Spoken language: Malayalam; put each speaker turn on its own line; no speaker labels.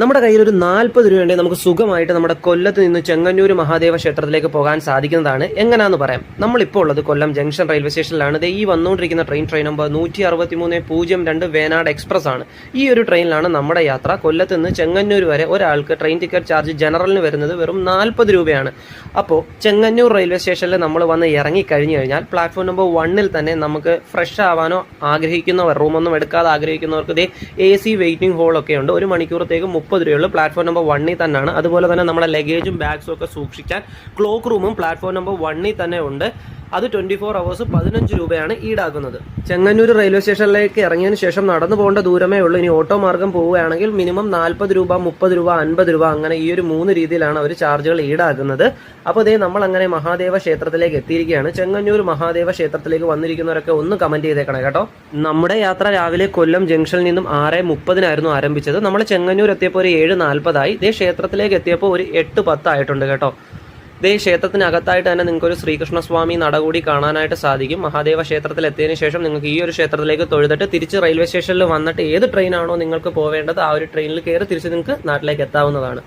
നമ്മുടെ കയ്യിൽ ഒരു 40 രൂപയുണ്ടെങ്കിൽ നമുക്ക് സുഖമായിട്ട് നമ്മുടെ കൊല്ലത്ത് നിന്ന് ചെങ്ങന്നൂർ മഹാദേവ ക്ഷേത്രത്തിലേക്ക് പോകാൻ സാധിക്കുന്നതാണ്. എങ്ങനെയാണെന്ന് പറയാം. നമ്മളിപ്പോൾ ഉള്ളത് കൊല്ലം ജംഗ്ഷൻ റെയിൽവേ സ്റ്റേഷനിലാണ്. ഈ വന്നുകൊണ്ടിരിക്കുന്ന ട്രെയിൻ നമ്പർ 16302 വേനാട് എക്സ്പ്രസ് ആണ്. ഈ ഒരു ട്രെയിനിലാണ് നമ്മുടെ യാത്ര. കൊല്ലത്ത് നിന്ന് ചെങ്ങന്നൂർ വരെ ഒരാൾക്ക് ട്രെയിൻ ടിക്കറ്റ് ചാർജ് ജനറലിന് വരുന്നത് വെറും 40 രൂപയാണ്. അപ്പോൾ ചെങ്ങന്നൂർ റെയിൽവേ സ്റ്റേഷനിൽ നമ്മൾ വന്ന് ഇറങ്ങി കഴിഞ്ഞു കഴിഞ്ഞാൽ പ്ലാറ്റ്ഫോം നമ്പർ 1-ൽ തന്നെ നമുക്ക് ഫ്രഷ് ആവാനോ ആഗ്രഹിക്കുന്നവർ, റൂമൊന്നും എടുക്കാതെ ആഗ്രഹിക്കുന്നവർക്ക് AC വെയിറ്റിംഗ് ഹോളൊക്കെ ഉണ്ട്. 1 മണിക്കൂറത്തേക്ക് 30 രൂപയുള്ളൂ. പ്ലാറ്റ്ഫോം നമ്പർ 1-ൽ തന്നെയാണ്. അതുപോലെ തന്നെ നമ്മുടെ ലഗേജും ബാഗ്സും ഒക്കെ സൂക്ഷിക്കാൻ ക്ലോക്ക് റൂമും പ്ലാറ്റ്ഫോം നമ്പർ 1-ൽ തന്നെ ഉണ്ട്. അത് 24 hours 15 രൂപയാണ് ഈടാക്കുന്നത്. ചെങ്ങന്നൂർ റെയിൽവേ സ്റ്റേഷനിലേക്ക് ഇറങ്ങിയതിന് ശേഷം നടന്നു പോകേണ്ട ദൂരമേ ഉള്ളൂ. ഇനി ഓട്ടോ മാർഗം പോവുകയാണെങ്കിൽ മിനിമം 40 രൂപ, 30 രൂപ, 50 രൂപ, അങ്ങനെ ഈ ഒരു 3 രീതിയിലാണ് അവർ ചാർജുകൾ ഈടാക്കുന്നത്. അപ്പോൾ നമ്മൾ അങ്ങനെ മഹാദേവ ക്ഷേത്രത്തിലേക്ക് എത്തിയിരിക്കുകയാണ്. ചെങ്ങന്നൂർ മഹാദേവ ക്ഷേത്രത്തിലേക്ക് വന്നിരിക്കുന്നവരൊക്കെ ഒന്ന് കമന്റ് ചെയ്തേക്കണം കേട്ടോ. നമ്മുടെ യാത്ര രാവിലെ കൊല്ലം ജംഗ്ഷനിൽ നിന്നും 6:30 ആരംഭിച്ചത്. നമ്മൾ ചെങ്ങന്നൂർ എത്തിയപ്പോൾ ഒരു 7:40 ക്ഷേത്രത്തിലേക്ക് എത്തിയപ്പോൾ ഒരു 8:10 ആയിട്ടുണ്ട് കേട്ടോ. ക്ഷേത്രത്തിനകത്തായിട്ട് തന്നെ നിങ്ങൾക്ക് ഒരു ശ്രീകൃഷ്ണസ്വാമി നട കൂടി കാണാനായിട്ട് സാധിക്കും. മഹാദേവ ക്ഷേത്രത്തിൽ എത്തിയതിനു ശേഷം നിങ്ങൾക്ക് ഈ ഒരു ക്ഷേത്രത്തിലേക്ക് തൊഴുതിട്ട് തിരിച്ച് റെയിൽവേ സ്റ്റേഷനിൽ വന്നിട്ട് ഏത് ട്രെയിനാണോ നിങ്ങൾക്ക് പോവേണ്ടത് ആ ഒരു ട്രെയിനിൽ കയറി തിരിച്ച് നിങ്ങൾക്ക് നാട്ടിലേക്ക് എത്താവുന്നതാണ്.